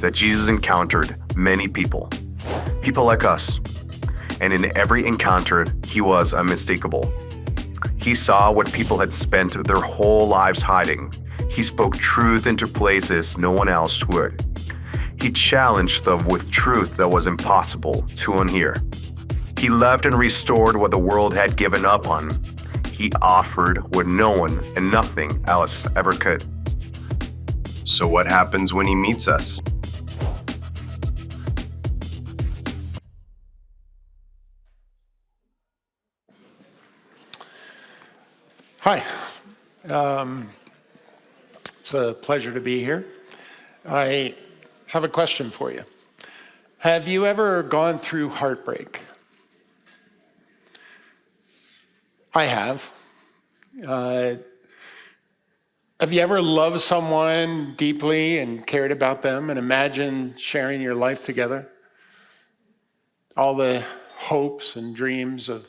that Jesus encountered many people like us. And in every encounter, he was unmistakable. He saw what people had spent their whole lives hiding. He spoke truth into places no one else would. He challenged them with truth that was impossible to unhear. He loved and restored what the world had given up on. He offered what no one and nothing else ever could. So what happens when he meets us? Hi. It's a pleasure to be here. I have a question for you. Have you ever gone through heartbreak? I have. Have you ever loved someone deeply and cared about them and imagined sharing your life together? All the hopes and dreams of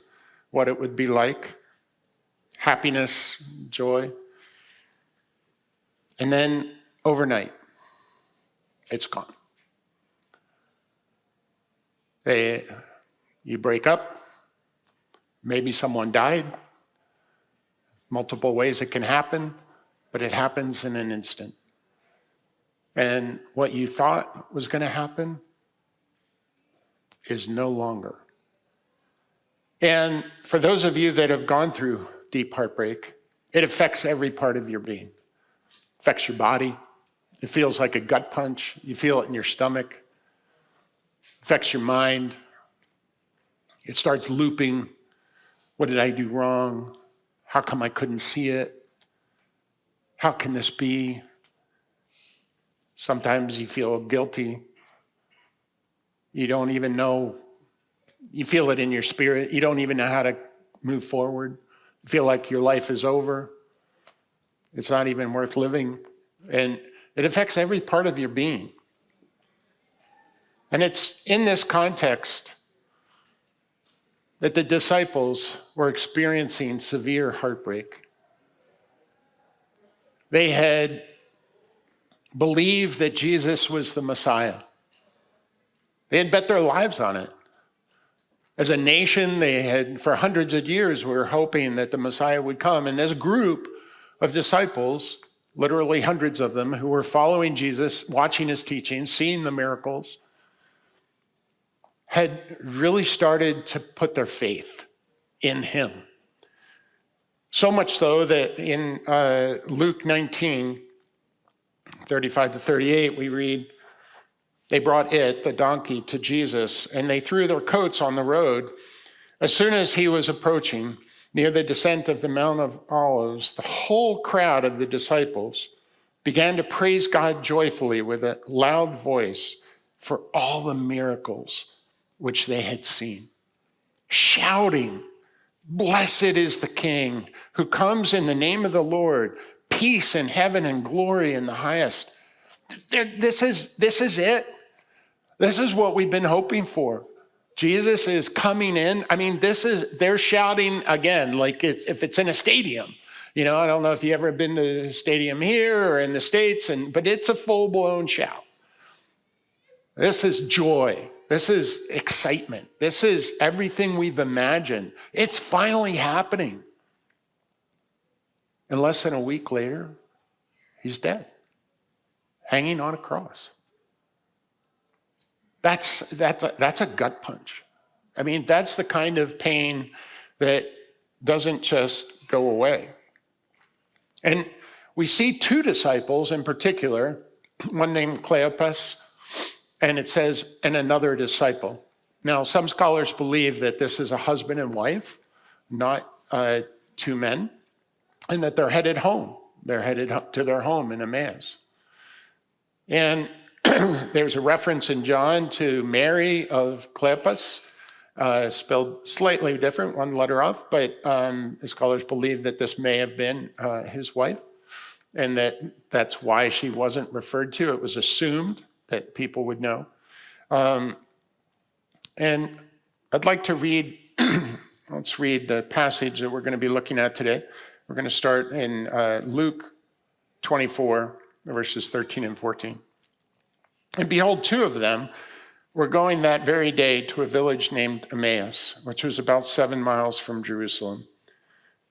what it would be like, happiness, joy. And then overnight, it's gone. You break up, maybe someone died, multiple ways it can happen, but it happens in an instant. And what you thought was going to happen is no longer. And for those of you that have gone through deep heartbreak, it affects every part of your being. It affects your body. It feels like a gut punch. You feel it in your stomach. It affects your mind. It starts looping. What did I do wrong? How come I couldn't see it? How can this be? Sometimes you feel guilty. You don't even know. You feel it in your spirit. You don't even know how to move forward. You feel like your life is over. It's not even worth living. And it affects every part of your being. And it's in this context that the disciples were experiencing severe heartbreak. They had believed that Jesus was the Messiah. They had bet their lives on it. As a nation, they had, for hundreds of years, were hoping that the Messiah would come. And this group of disciples, literally hundreds of them, who were following Jesus, watching his teachings, seeing the miracles, had really started to put their faith in him. So much so that in Luke 19, 35 to 38, we read, they brought the donkey, to Jesus, and they threw their coats on the road. As soon as he was approaching near the descent of the Mount of Olives, the whole crowd of the disciples began to praise God joyfully with a loud voice for all the miracles which they had seen, shouting, "Blessed is the King who comes in the name of the Lord, peace in heaven and glory in the highest." This is it. This is what we've been hoping for. Jesus is coming in. I mean, they're shouting again, like if it's in a stadium. You know, I don't know if you ever been to a stadium here or in the States, but it's a full-blown shout. This is joy. This is excitement. This is everything we've imagined. It's finally happening. And less than a week later, he's dead, hanging on a cross. That's a gut punch. I mean, that's the kind of pain that doesn't just go away. And we see two disciples in particular, one named Cleopas, and it says, and another disciple. Now, some scholars believe that this is a husband and wife, not two men, and that they're headed home. They're headed up to their home in Emmaus. And there's a reference in John to Mary of Cleopas, spelled slightly different, one letter off, but the scholars believe that this may have been his wife, and that's why she wasn't referred to. It was assumed that people would know. And I'd like to read, let's read the passage that we're going to be looking at today. We're going to start in Luke 24, verses 13 and 14. And behold, two of them were going that very day to a village named Emmaus, which was about 7 miles from Jerusalem.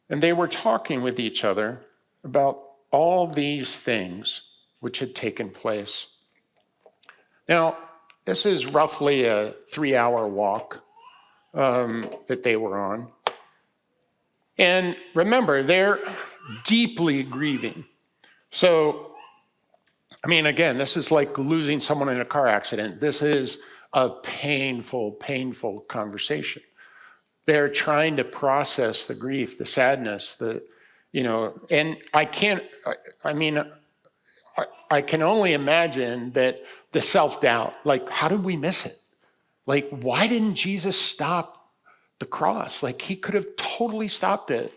And they were talking with each other about all these things which had taken place. Now, this is roughly a 3-hour walk that they were on. And remember, they're deeply grieving. So, I mean, again, this is like losing someone in a car accident. This is a painful, painful conversation. They're trying to process the grief, the sadness, and I can only imagine that the self-doubt, like, how did we miss it? Like, why didn't Jesus stop the cross? Like, he could have totally stopped it.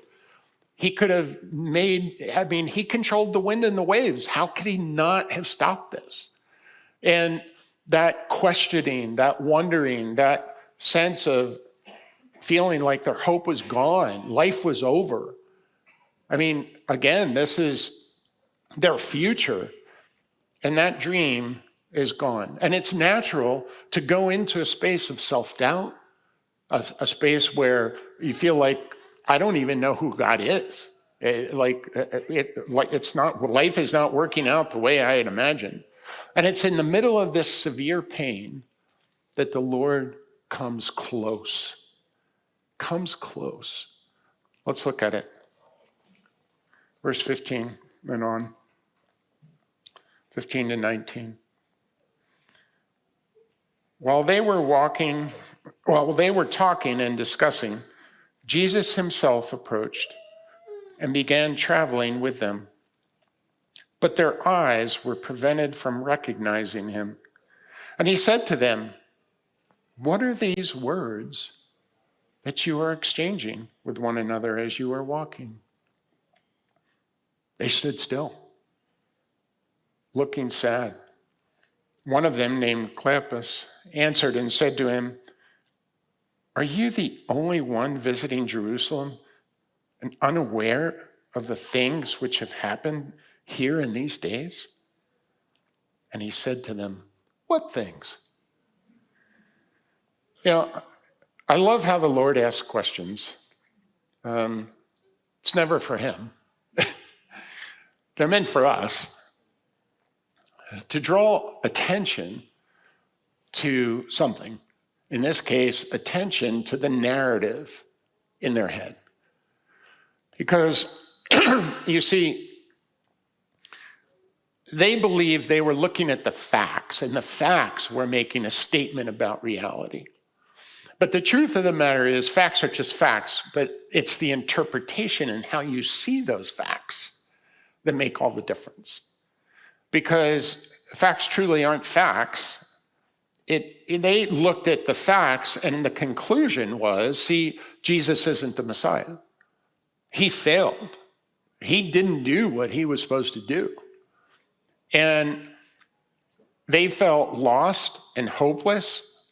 He could have he controlled the wind and the waves. How could he not have stopped this? And that questioning, that wondering, that sense of feeling like their hope was gone, life was over. I mean, again, this is their future, and that dream is gone. And it's natural to go into a space of self-doubt, a space where you feel like, I don't even know who God is. Life is not working out the way I had imagined. And it's in the middle of this severe pain that the Lord comes close. Comes close. Let's look at it. Verse 15 and on. 15 to 19. While they were talking and discussing, Jesus himself approached and began traveling with them. But their eyes were prevented from recognizing him. And he said to them, "What are these words that you are exchanging with one another as you are walking?" They stood still, looking sad. One of them, named Cleopas, answered and said to him, "Are you the only one visiting Jerusalem and unaware of the things which have happened here in these days?" And he said to them, "What things?" I love how the Lord asks questions. It's never for him. They're meant for us to draw attention to something. In this case, attention to the narrative in their head. Because, you see, they believed they were looking at the facts, and the facts were making a statement about reality. But the truth of the matter is, facts are just facts, but it's the interpretation and how you see those facts that make all the difference. Because facts truly aren't facts. They looked at the facts, and the conclusion was, see, Jesus isn't the Messiah. He failed. He didn't do what he was supposed to do. And they felt lost and hopeless.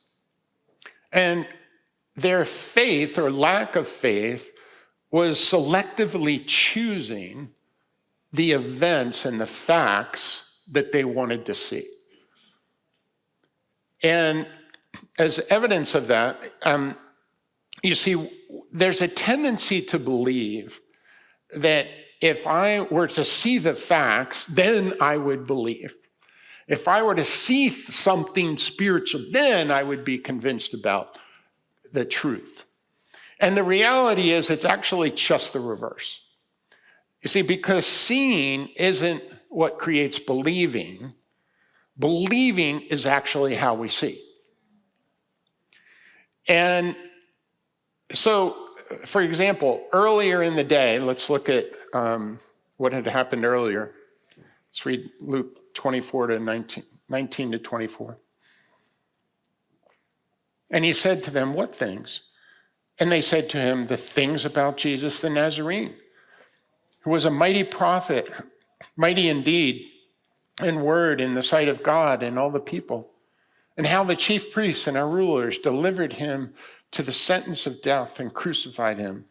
And their faith or lack of faith was selectively choosing the events and the facts that they wanted to see. And as evidence of that, you see, there's a tendency to believe that if I were to see the facts, then I would believe. If I were to see something spiritual, then I would be convinced about the truth. And the reality is, it's actually just the reverse. You see, because seeing isn't what creates believing. Believing is actually how we see. And so, for example, earlier in the day, let's look at what had happened earlier. Let's read Luke 24 to 19 to 24. And he said to them, "What things?" And they said to him, "The things about Jesus the Nazarene, who was a mighty prophet, mighty indeed in word in the sight of God and all the people, and how the chief priests and our rulers delivered him to the sentence of death and crucified him.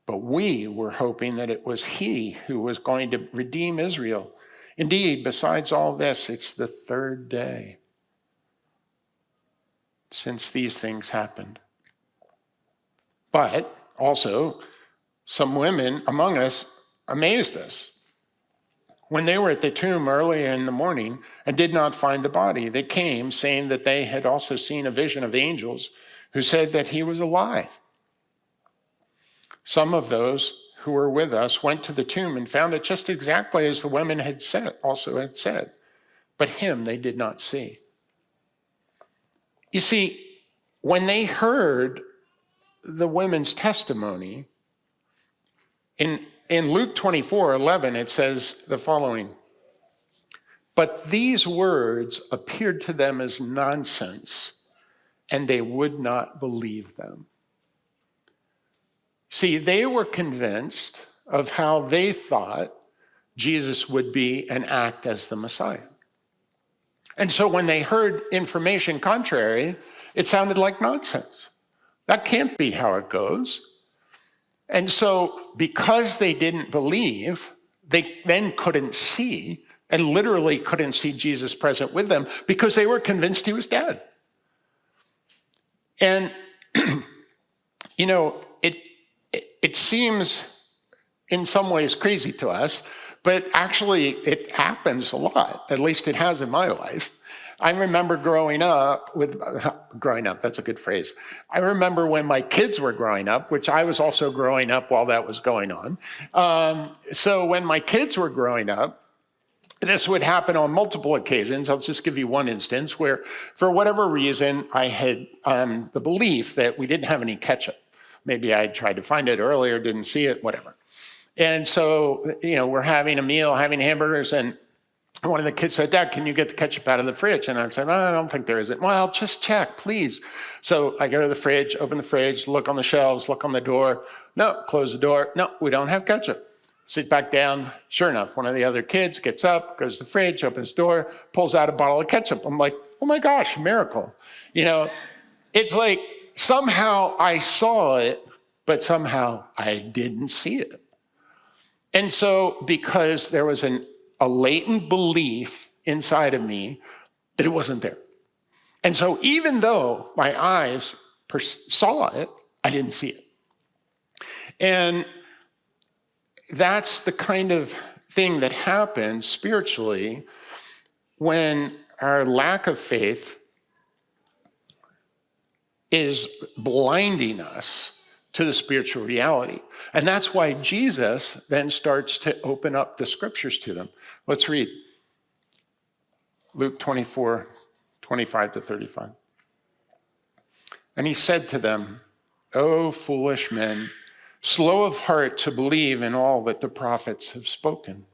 But we were hoping that it was he who was going to redeem Israel. Indeed, besides all this, it's the third day since these things happened. But also, some women among us amazed us. When they were at the tomb early in the morning and did not find the body, they came saying that they had also seen a vision of angels who said that he was alive. Some of those who were with us went to the tomb and found it just exactly as the women had said, but him they did not see. You see, when they heard the women's testimony, in Luke 24:11, it says the following: "But these words appeared to them as nonsense, and they would not believe them." See, they were convinced of how they thought Jesus would be and act as the Messiah. And so when they heard information contrary, it sounded like nonsense. That can't be how it goes. And so because they didn't believe, they then couldn't see, and literally couldn't see Jesus present with them because they were convinced he was dead. And, you know, it seems in some ways crazy to us, but actually it happens a lot. At least it has in my life. I remember growing up, that's a good phrase. I remember when my kids were growing up, which I was also growing up while that was going on. So when my kids were growing up, this would happen on multiple occasions. I'll just give you one instance where, for whatever reason, I had the belief that we didn't have any ketchup. Maybe I tried to find it earlier, didn't see it, whatever. And so, you know, we're having a meal, having hamburgers, and one of the kids said, "Dad, can you get the ketchup out of the fridge?" And I said, "I don't think there isn't." "Well, just check, please." So I go to the fridge, open the fridge, look on the shelves, look on the door. No, close the door. No, we don't have ketchup. Sit back down. Sure enough, one of the other kids gets up, goes to the fridge, opens the door, pulls out a bottle of ketchup. I'm like, oh my gosh, miracle. You know, it's like somehow I saw it, but somehow I didn't see it. And so because there was a latent belief inside of me that it wasn't there. And so even though my eyes saw it, I didn't see it. And that's the kind of thing that happens spiritually when our lack of faith is blinding us to the spiritual reality. And that's why Jesus then starts to open up the scriptures to them. Let's read Luke 24:25-35. "And he said to them, 'O foolish men, slow of heart to believe in all that the prophets have spoken.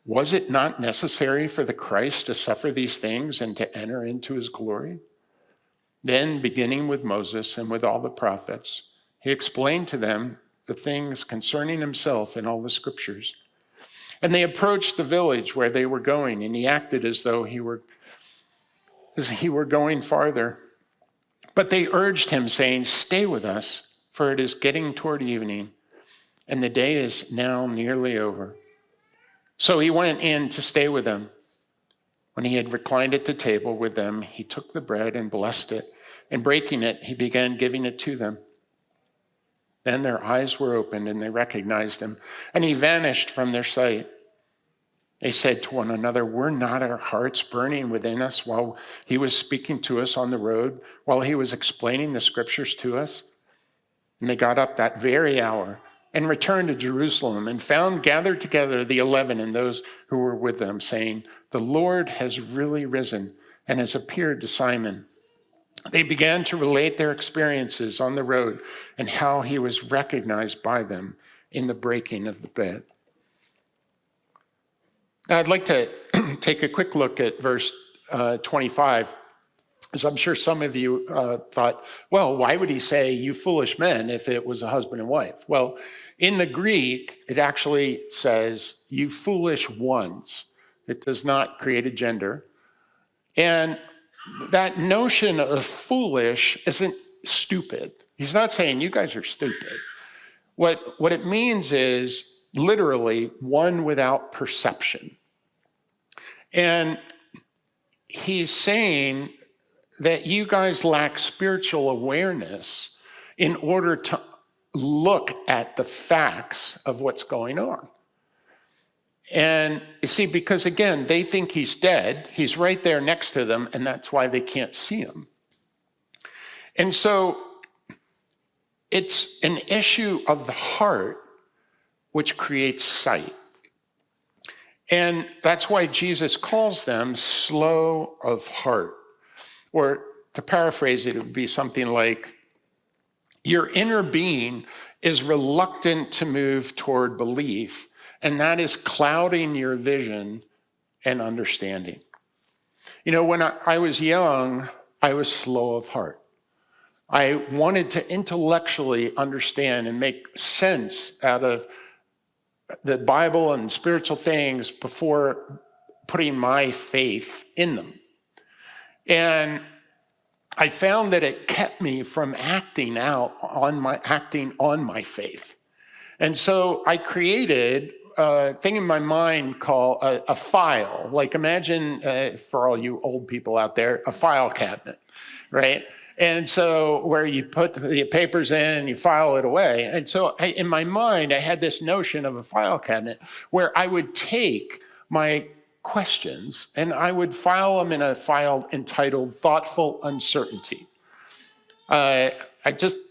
Was it not necessary for the Christ to suffer these things and to enter into his glory?' Then, beginning with Moses and with all the prophets, he explained to them the things concerning himself in all the scriptures. And they approached the village where they were going, and he acted as though he were going farther. But they urged him, saying, 'Stay with us, for it is getting toward evening, and the day is now nearly over.' So he went in to stay with them. When he had reclined at the table with them, he took the bread and blessed it, and breaking it, he began giving it to them. Then their eyes were opened, and they recognized him, and he vanished from their sight. They said to one another, 'Were not our hearts burning within us while he was speaking to us on the road, while he was explaining the scriptures to us?' And they got up that very hour and returned to Jerusalem and found gathered together the 11 and those who were with them, saying, 'The Lord has really risen and has appeared to Simon.' They began to relate their experiences on the road and how he was recognized by them in the breaking of the bread." Now, I'd like to take a quick look at verse 25, as I'm sure some of you thought, well, why would he say, "you foolish men," if it was a husband and wife? Well, in the Greek, it actually says, "you foolish ones." It does not create a gender. And that notion of foolish isn't stupid. He's not saying you guys are stupid. What it means is literally one without perception. And he's saying that you guys lack spiritual awareness in order to look at the facts of what's going on. And you see, because again, they think he's dead. He's right there next to them, and that's why they can't see him. And so it's an issue of the heart which creates sight. And that's why Jesus calls them slow of heart. Or to paraphrase it, it would be something like, your inner being is reluctant to move toward belief, and that is clouding your vision and understanding. You know, when I was young, I was slow of heart. I wanted to intellectually understand and make sense out of the Bible and spiritual things before putting my faith in them. And I found that it kept me from acting on my faith. And so I created a thing in my mind called a file. Like imagine, for all you old people out there, a file cabinet, right? And so where you put the papers in and you file it away. And so in my mind, I had this notion of a file cabinet where I would take my questions and I would file them in a file entitled Thoughtful Uncertainty. I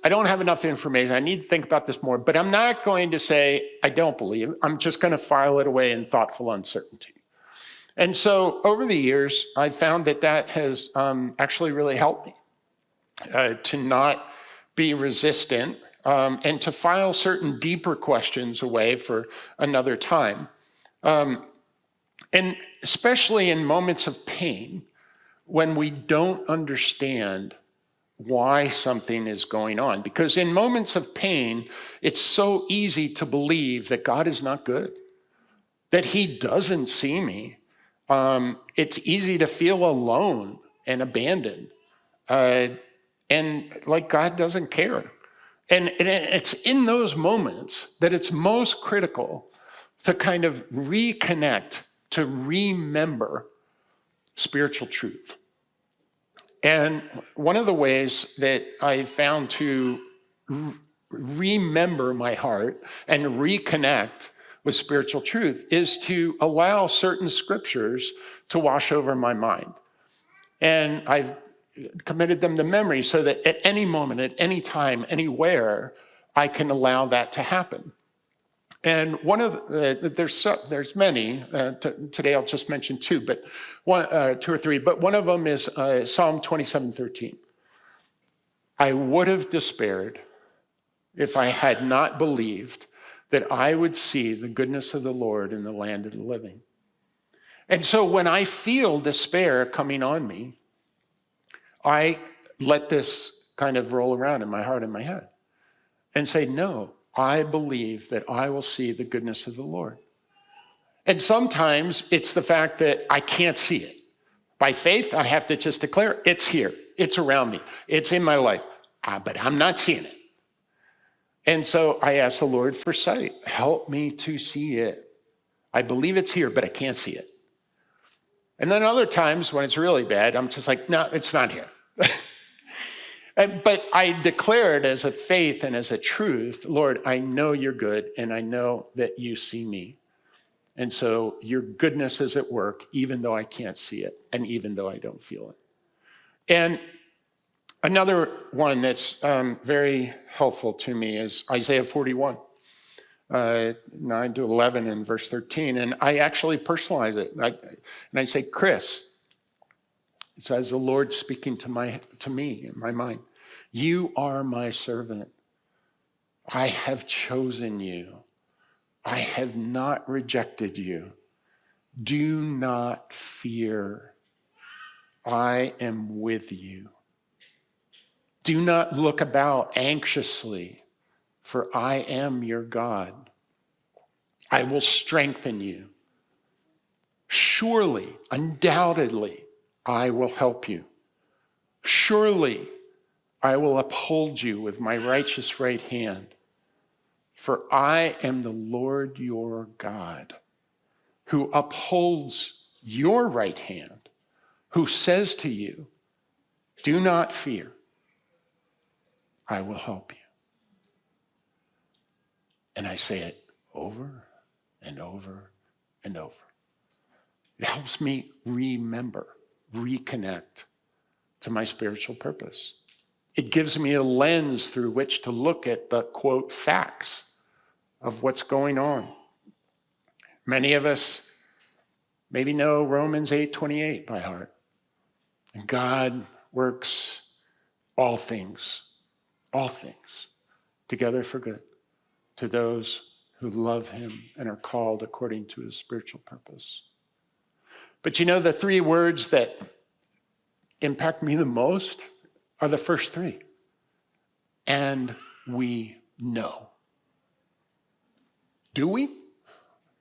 don't have enough information. I need to think about this more, but I'm not going to say I don't believe. I'm just going to file it away in thoughtful uncertainty. And so over the years, I found that has actually really helped me to not be resistant and to file certain deeper questions away for another time. And especially in moments of pain, when we don't understand why something is going on. Because in moments of pain, it's so easy to believe that God is not good, that he doesn't see me. It's easy to feel alone and abandoned, and like God doesn't care. And it's in those moments that it's most critical to kind of reconnect, to remember spiritual truth. And one of the ways that I found to remember my heart and reconnect with spiritual truth is to allow certain scriptures to wash over my mind. And I've committed them to memory so that at any moment, at any time, anywhere, I can allow that to happen. And one of there's many. Today I'll just mention two, but two or three. But one of them is Psalm 27:13. I would have despaired if I had not believed that I would see the goodness of the Lord in the land of the living. And so when I feel despair coming on me, I let this kind of roll around in my heart and my head and say, no, I believe that I will see the goodness of the Lord. And sometimes it's the fact that I can't see it. By faith, I have to just declare it's here, it's around me, it's in my life, but I'm not seeing it. And so I ask the Lord for sight. Help me to see it. I believe it's here, but I can't see it. And then other times when it's really bad, I'm just like, no, it's not here. But I declare it as a faith and as a truth, Lord, I know you're good and I know that you see me. And so your goodness is at work, even though I can't see it and even though I don't feel it. And another one that's very helpful to me is Isaiah 41, 9 to 11 and verse 13. And I actually personalize it. And I say, Chris, it says the Lord speaking to me in my mind, you are my servant. I have chosen you. I have not rejected you. Do not fear. I am with you. Do not look about anxiously, for I am your God. I will strengthen you. Surely, undoubtedly, I will help you. Surely, I will uphold you with my righteous right hand. For I am the Lord your God, who upholds your right hand, who says to you, do not fear, I will help you. And I say it over and over and over. It helps me remember, reconnect to my spiritual purpose. It gives me a lens through which to look at the, quote, facts of what's going on. Many of us maybe know Romans 8:28 by heart. And God works all things together for good to those who love him and are called according to his spiritual purpose. But you know, the three words that impact me the most are the first three. And we know. Do we?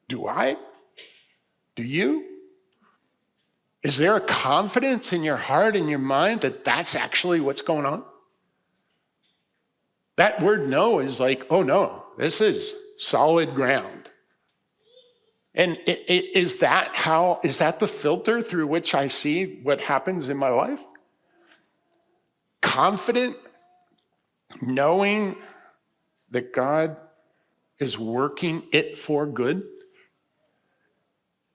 Do I? Do you? Is there a confidence in your heart and your mind that that's actually what's going on? That word know is like, oh no, this is solid ground. And is that the filter through which I see what happens in my life? Confident, knowing that God is working it for good.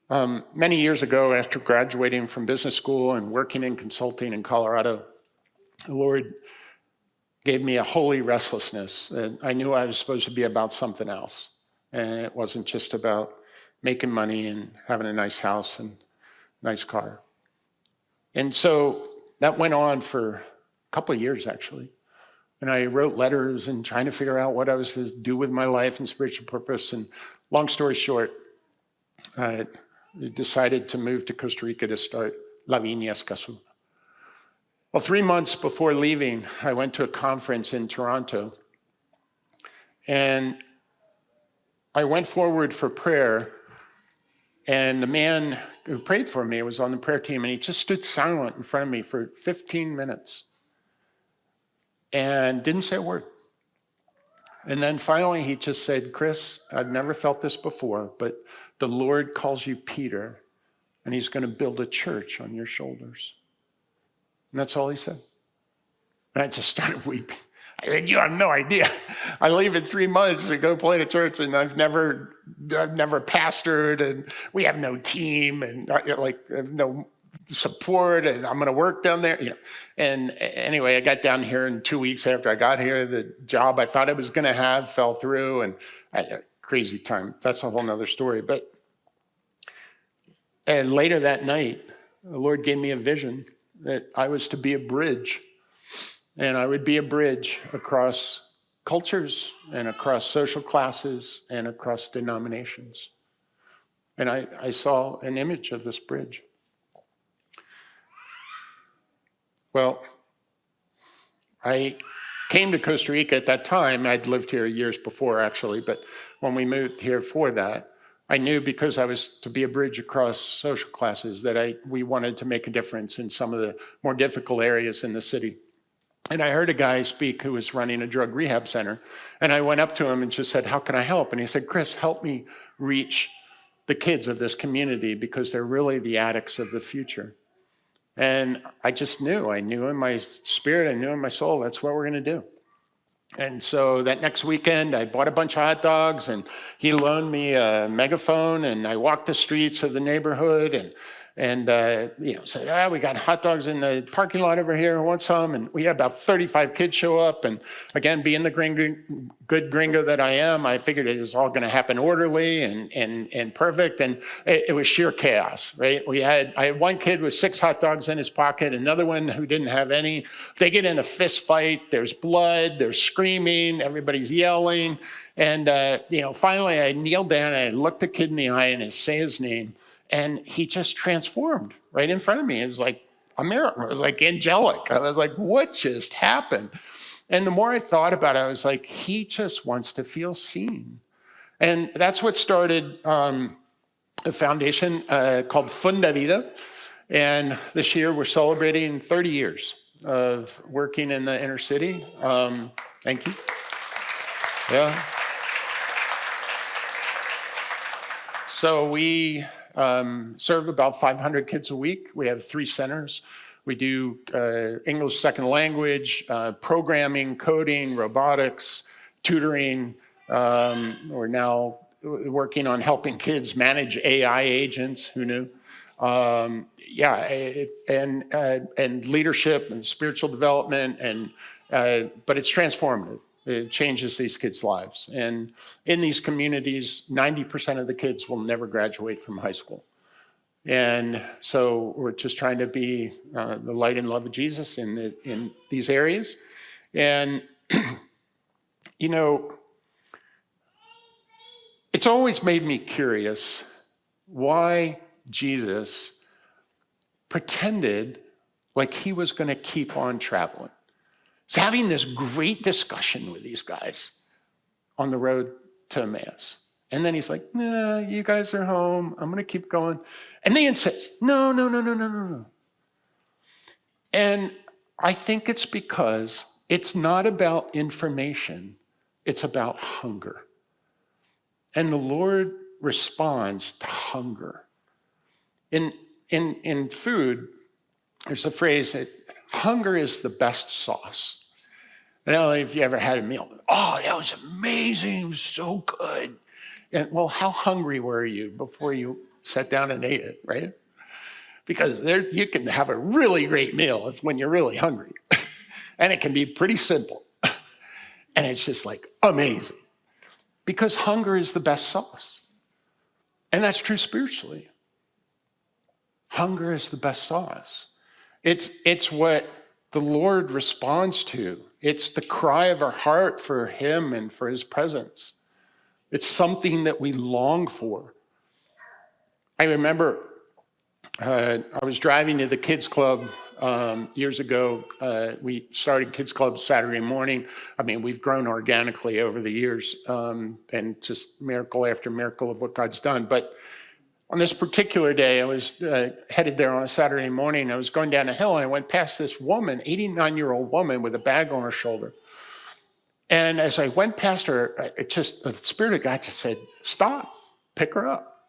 Many years ago, after graduating from business school and working in consulting in Colorado, the Lord gave me a holy restlessness that I knew I was supposed to be about something else. And it wasn't just about making money and having a nice house and nice car. And so that went on for a couple of years, actually. And I wrote letters and trying to figure out what I was to do with my life and spiritual purpose. And long story short, I decided to move to Costa Rica to start La Viña Escazú. Well, 3 months before leaving, I went to a conference in Toronto. And I went forward for prayer. And the man who prayed for me was on the prayer team. And he just stood silent in front of me for 15 minutes. And didn't say a word. And then finally he just said, Chris, I've never felt this before, but the Lord calls you Peter, and he's going to build a church on your shoulders. And that's all he said. And I just started weeping. I said, you have no idea. I leave in 3 months to go play at a church, and I've never pastored, and we have no team, and no support, and I'm going to work down there, And anyway, I got down here, and 2 weeks after I got here, the job I thought I was going to have fell through, and crazy time. That's a whole nother story. And later that night, the Lord gave me a vision that I was to be a bridge, and I would be a bridge across cultures and across social classes and across denominations. And I saw an image of this bridge. Well, I came to Costa Rica at that time. I'd lived here years before, actually, but when we moved here for that, I knew because I was to be a bridge across social classes that we wanted to make a difference in some of the more difficult areas in the city. And I heard a guy speak who was running a drug rehab center, and I went up to him and just said, how can I help? And he said, Chris, help me reach the kids of this community because they're really the addicts of the future. And I just knew. I knew in my spirit, I knew in my soul, that's what we're going to do. And so that next weekend, I bought a bunch of hot dogs, and he loaned me a megaphone, and I walked the streets of the neighborhood and said, we got hot dogs in the parking lot over here. Want some? And we had about 35 kids show up. And again, being the good gringo that I am, I figured it was all going to happen orderly and perfect. And it was sheer chaos, right? I had one kid with 6 hot dogs in his pocket, another one who didn't have any. They get in a fist fight. There's blood. There's screaming. Everybody's yelling. And finally, I kneeled down and I looked the kid in the eye and I say his name. And he just transformed right in front of me. It was like a miracle. It was like angelic. I was like, what just happened? And the more I thought about it, I was like, he just wants to feel seen. And that's what started a foundation called Funda Vida. And this year we're celebrating 30 years of working in the inner city. Thank you. Yeah. So we serve about 500 kids a week. We have 3 centers. We do English second language, programming, coding, robotics, tutoring. We're now working on helping kids manage AI agents. Who knew? And leadership and spiritual development, but it's transformative. It changes these kids' lives. And in these communities, 90% of the kids will never graduate from high school. And so we're just trying to be the light and love of Jesus in these areas. And, you know, it's always made me curious why Jesus pretended like he was going to keep on traveling. He's having this great discussion with these guys on the road to Emmaus. And then he's like, nah, you guys are home. I'm going to keep going. And they insist, no. And I think it's because it's not about information. It's about hunger. And the Lord responds to hunger. In food, there's a phrase that hunger is the best sauce. I don't know if you ever had a meal. Oh, that was amazing. It was so good. And well, how hungry were you before you sat down and ate it, right? Because you can have a really great meal when you're really hungry. And it can be pretty simple. And it's just like amazing. Because hunger is the best sauce. And that's true spiritually. Hunger is the best sauce. It's what the Lord responds to. It's the cry of our heart for him and for his presence. It's something that we long for. I remember I was driving to the kids club years ago. We started kids club Saturday morning. I mean, we've grown organically over the years, and just miracle after miracle of what God's done. But on this particular day, I was headed there on a Saturday morning. I was going down a hill, and I went past this woman, 89-year-old woman with a bag on her shoulder. And as I went past her, the Spirit of God just said, stop, pick her up.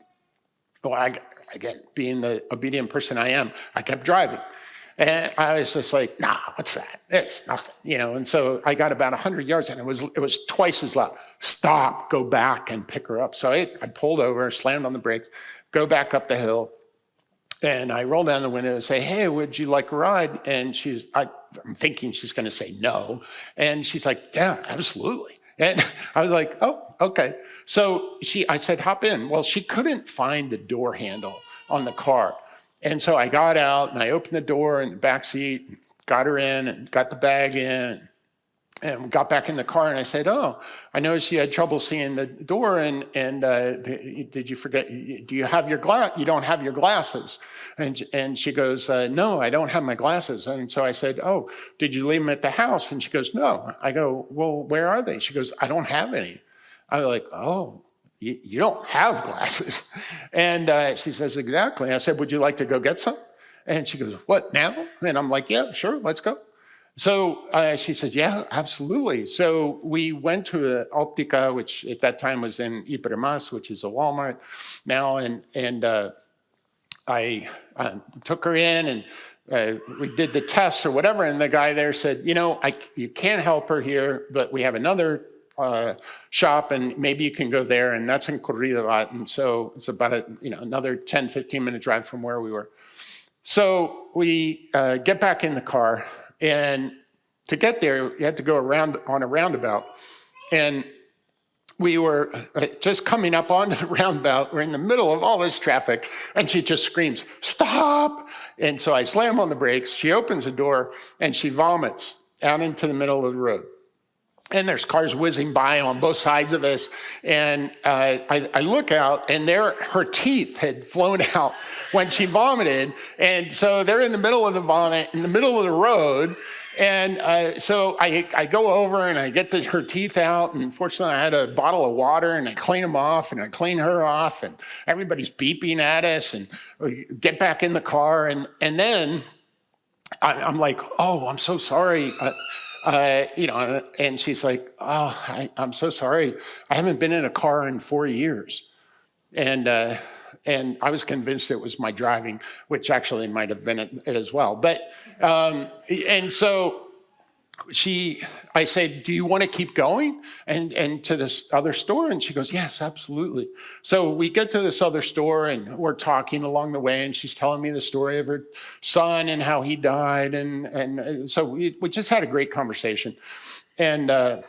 Well, again, being the obedient person I am, I kept driving. And I was just like, nah, what's that? It's nothing, you know. And so I got about 100 yards, and it was twice as loud. Stop, go back and pick her up. So I pulled over, slammed on the brakes, go back up the hill, and I roll down the window and say, hey, would you like a ride? And I'm thinking she's going to say no. And she's like, yeah, absolutely. And I was like, oh, okay. So I said, hop in. Well, she couldn't find the door handle on the car. And so I got out and I opened the door in the back seat, got her in and got the bag in. And we got back in the car, and I said, oh, I noticed you had trouble seeing the door, and did you forget, do you have your you don't have your glasses? And she goes, no, I don't have my glasses. And so I said, oh, did you leave them at the house? And she goes, no. I go, well, where are they? She goes, I don't have any. I was like, oh, you don't have glasses. And she says, exactly. I said, would you like to go get some? And she goes, what, now? And I'm like, yeah, sure, let's go. So she says, yeah, absolutely. So we went to Optica, which at that time was in Emmaus, which is a Walmart now. And I took her in, and we did the tests or whatever. And the guy there said, you know, you can't help her here, but we have another shop, and maybe you can go there. And that's in Corridabat. And so it's about another 10, 15-minute drive from where we were. So we get back in the car. And to get there, you had to go around on a roundabout. And we were just coming up onto the roundabout. We're in the middle of all this traffic. And she just screams, stop. And so I slam on the brakes. She opens the door, and she vomits out into the middle of the road. And there's cars whizzing by on both sides of us. And I look out, and her teeth had flown out when she vomited. And so they're in the middle of the vomit, in the middle of the road. And so I go over, and I get her teeth out. And fortunately, I had a bottle of water, and I clean them off, and I clean her off. And everybody's beeping at us, and we get back in the car. And then I'm like, oh, I'm so sorry. And she's like, oh, I'm so sorry. I haven't been in a car in 4 years. And And I was convinced it was my driving, which actually might have been it as well. But, and so I said, do you want to keep going and to this other store? And she goes, yes, absolutely. So we get to this other store and we're talking along the way, and she's telling me the story of her son and how he died. And so we just had a great conversation. And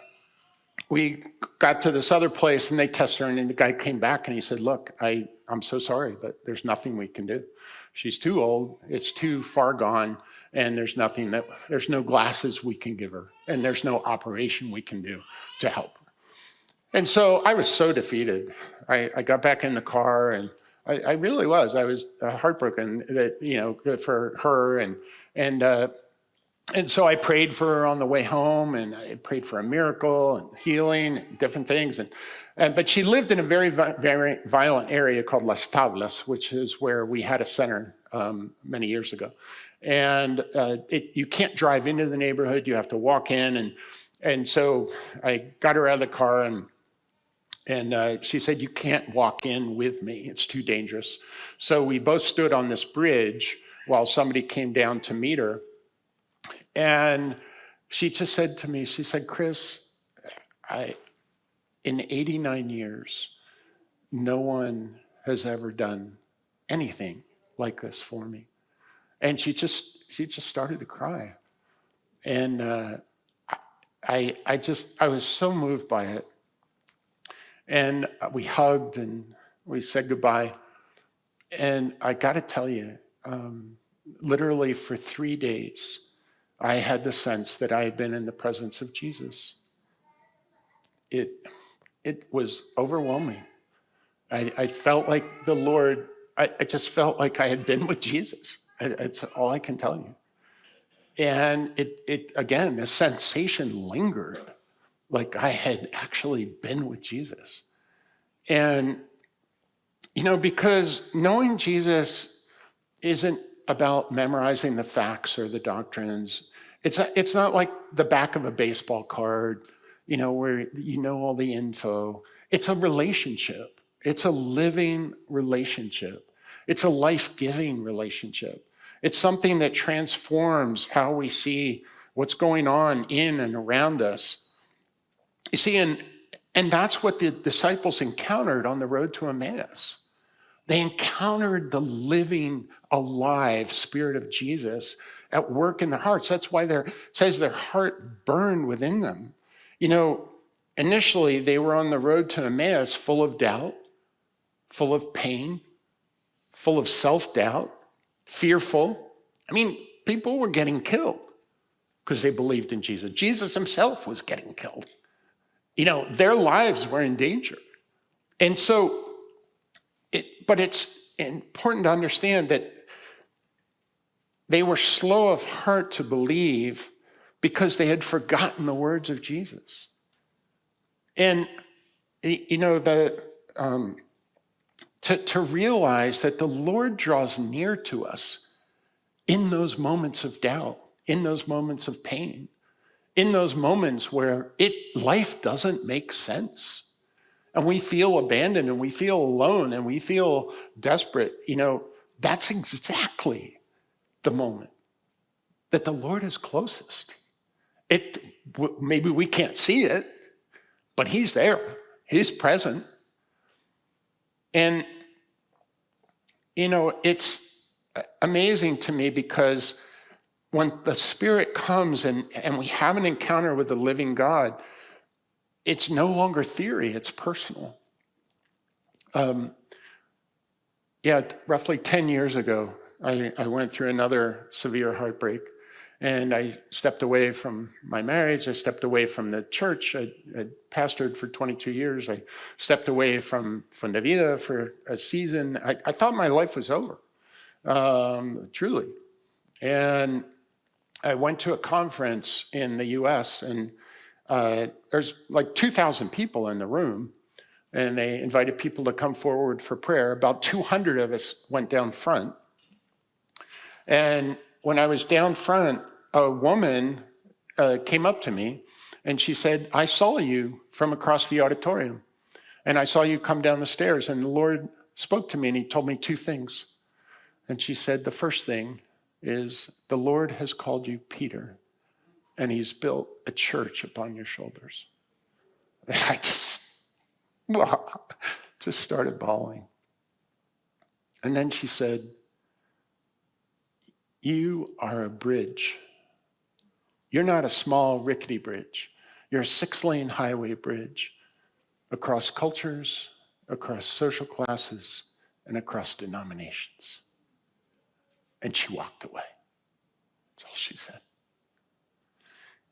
we got to this other place and they tested her, and the guy came back and he said, look, I'm so sorry, but there's nothing we can do. She's too old, it's too far gone, and there's no glasses we can give her, and there's no operation we can do to help her. And so I was so defeated. I got back in the car, and I really was. I was heartbroken that, for her, and so I prayed for her on the way home, and I prayed for a miracle and healing and different things. But she lived in a very, very violent area called Las Tablas, which is where we had a center many years ago. And you can't drive into the neighborhood; you have to walk in. And so I got her out of the car, and she said, "You can't walk in with me; it's too dangerous." So we both stood on this bridge while somebody came down to meet her. And she just said to me, she said, Chris, in 89 years, no one has ever done anything like this for me. And she just started to cry. And I was so moved by it. And we hugged and we said goodbye. And I got to tell you, literally for 3 days, I had the sense that I had been in the presence of Jesus. It was overwhelming. I felt like the Lord, I just felt like I had been with Jesus. It's all I can tell you. And it again, the sensation lingered, like I had actually been with Jesus. And, because knowing Jesus isn't about memorizing the facts or the doctrines. It's not like the back of a baseball card, where you know all the info. It's a relationship. It's a living relationship. It's a life-giving relationship. It's something that transforms how we see what's going on in and around us. You see, and that's what the disciples encountered on the road to Emmaus. They encountered the living, alive Spirit of Jesus at work in their hearts. That's why it says their heart burned within them. Initially, they were on the road to Emmaus full of doubt, full of pain, full of self-doubt, fearful. People were getting killed because they believed in Jesus. Jesus himself was getting killed. Their lives were in danger. And so, but it's important to understand that they were slow of heart to believe because they had forgotten the words of Jesus. And, to realize that the Lord draws near to us in those moments of doubt, in those moments of pain, in those moments where life doesn't make sense. And we feel abandoned and we feel alone and we feel desperate. That's exactly the moment that the Lord is closest. Maybe we can't see it, but he's there. He's present. And, it's amazing to me because when the Spirit comes and we have an encounter with the living God, it's no longer theory, it's personal. Roughly 10 years ago, I went through another severe heartbreak, and I stepped away from my marriage. I stepped away from the church. I pastored for 22 years. I stepped away from La Vida for a season. I thought my life was over, truly. And I went to a conference in the US, and there's like 2,000 people in the room, and they invited people to come forward for prayer. About 200 of us went down front. And when I was down front, a woman came up to me, and she said, I saw you from across the auditorium, and I saw you come down the stairs, and the Lord spoke to me and he told me two things. And she said, the first thing is, the Lord has called you Peter, and he's built a church upon your shoulders. And I just started bawling. And then she said, you are a bridge. You're not a small rickety bridge. You're a 6-lane highway bridge across cultures, across social classes, and across denominations. And she walked away. That's all she said.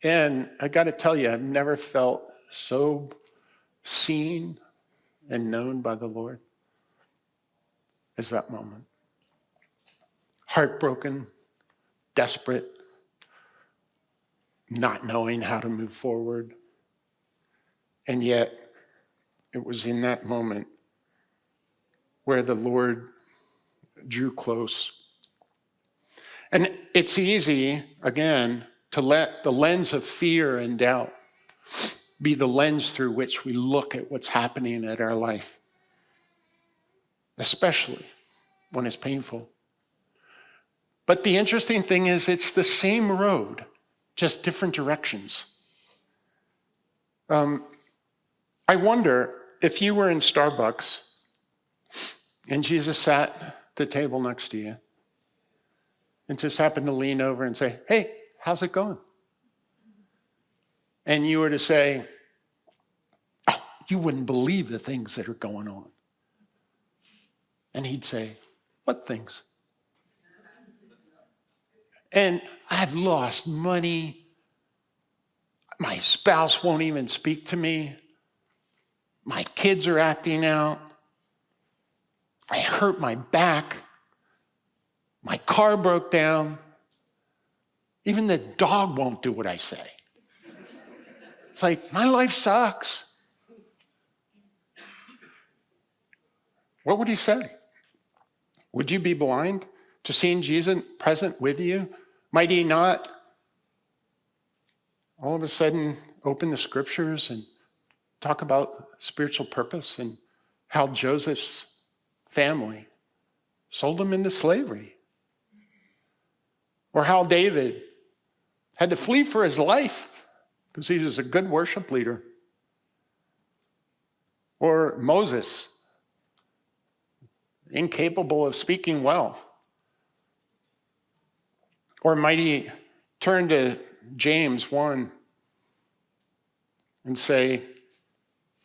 And I got to tell you, I've never felt so seen and known by the Lord as that moment. Heartbroken, desperate, not knowing how to move forward. And yet, it was in that moment where the Lord drew close. And it's easy, again, to let the lens of fear and doubt be the lens through which we look at what's happening in our life, especially when it's painful. But the interesting thing is it's the same road, just different directions. I wonder if you were in Starbucks and Jesus sat at the table next to you and just happened to lean over and say, hey, how's it going? And you were to say, oh, you wouldn't believe the things that are going on. And he'd say, what things? And I've lost money. My spouse won't even speak to me. My kids are acting out. I hurt my back. My car broke down. Even the dog won't do what I say. It's like, my life sucks. What would he say? Would you be blind to seeing Jesus present with you? Might he not all of a sudden open the scriptures and talk about spiritual purpose and how Joseph's family sold him into slavery? Or how David had to flee for his life because he was a good worship leader. Or Moses, incapable of speaking well. Or might he turn to James 1 and say,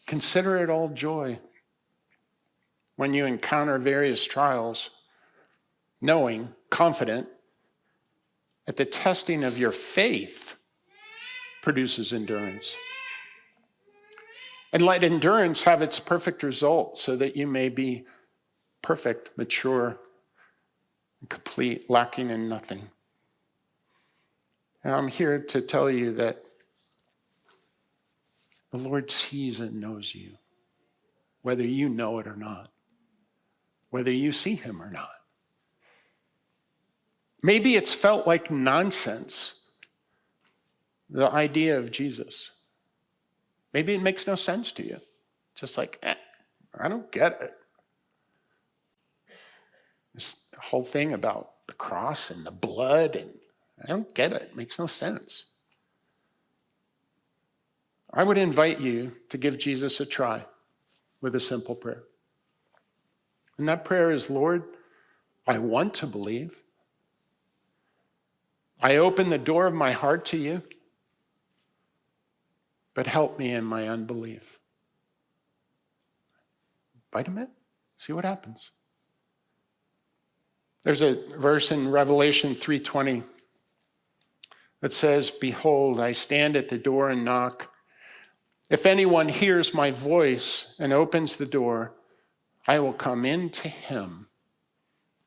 consider it all joy when you encounter various trials, knowing, confident, that the testing of your faith produces endurance. And let endurance have its perfect result so that you may be perfect, mature, and complete, lacking in nothing. And I'm here to tell you that the Lord sees and knows you, whether you know it or not, whether you see him or not. Maybe it's felt like nonsense, the idea of Jesus. Maybe it makes no sense to you. Just like, I don't get it. This whole thing about the cross and the blood, and I don't get it. It makes no sense. I would invite you to give Jesus a try with a simple prayer. And that prayer is, Lord, I want to believe. I open the door of my heart to you, but help me in my unbelief. Invite him in. See what happens. There's a verse in Revelation 3:20 that says, behold, I stand at the door and knock. If anyone hears my voice and opens the door, I will come into him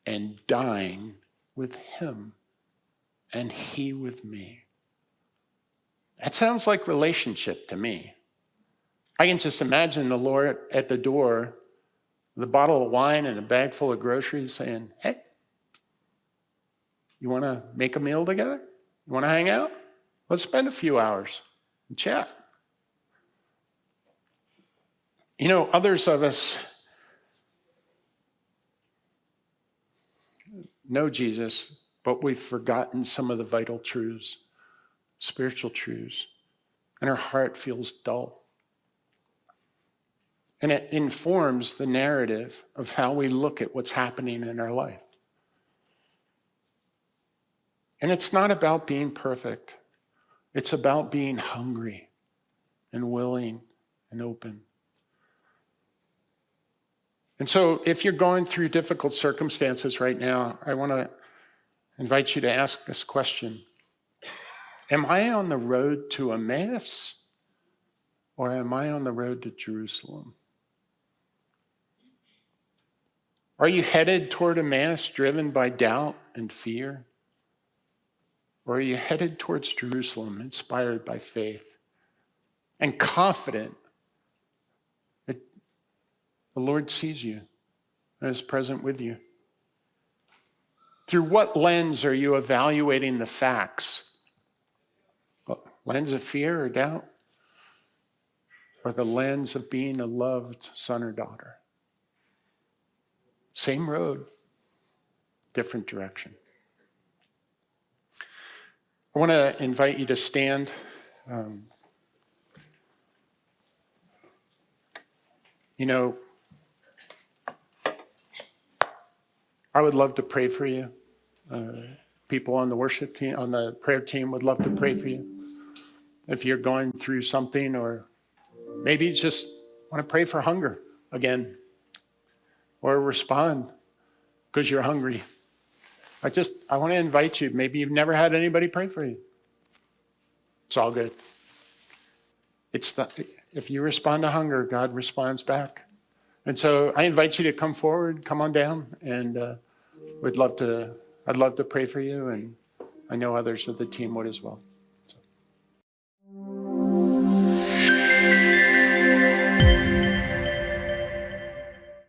and dine with him and he with me. That sounds like relationship to me. I can just imagine the Lord at the door, with a bottle of wine and a bag full of groceries saying, hey, you want to make a meal together? You want to hang out? Let's spend a few hours and chat. You know, others of us know Jesus, but we've forgotten some of the vital truths, spiritual truths, and our heart feels dull. And it informs the narrative of how we look at what's happening in our life. And it's not about being perfect. It's about being hungry and willing and open. And so if you're going through difficult circumstances right now, I want to invite you to ask this question. Am I on the road to Emmaus, or am I on the road to Jerusalem? Are you headed toward Emmaus driven by doubt and fear? Or are you headed towards Jerusalem inspired by faith and confident that the Lord sees you and is present with you? Through what lens are you evaluating the facts? Lens of fear or doubt? Or the lens of being a loved son or daughter? Same road, different direction. I want to invite you to stand. I would love to pray for you. People on the worship team, on the prayer team would love to pray for you. If you're going through something, or maybe you just want to pray for hunger again, or respond because you're hungry. I want to invite you. Maybe you've never had anybody pray for you. It's all good. If you respond to hunger, God responds back. And so I invite you to come forward, come on down, and I'd love to pray for you, and I know others of the team would as well.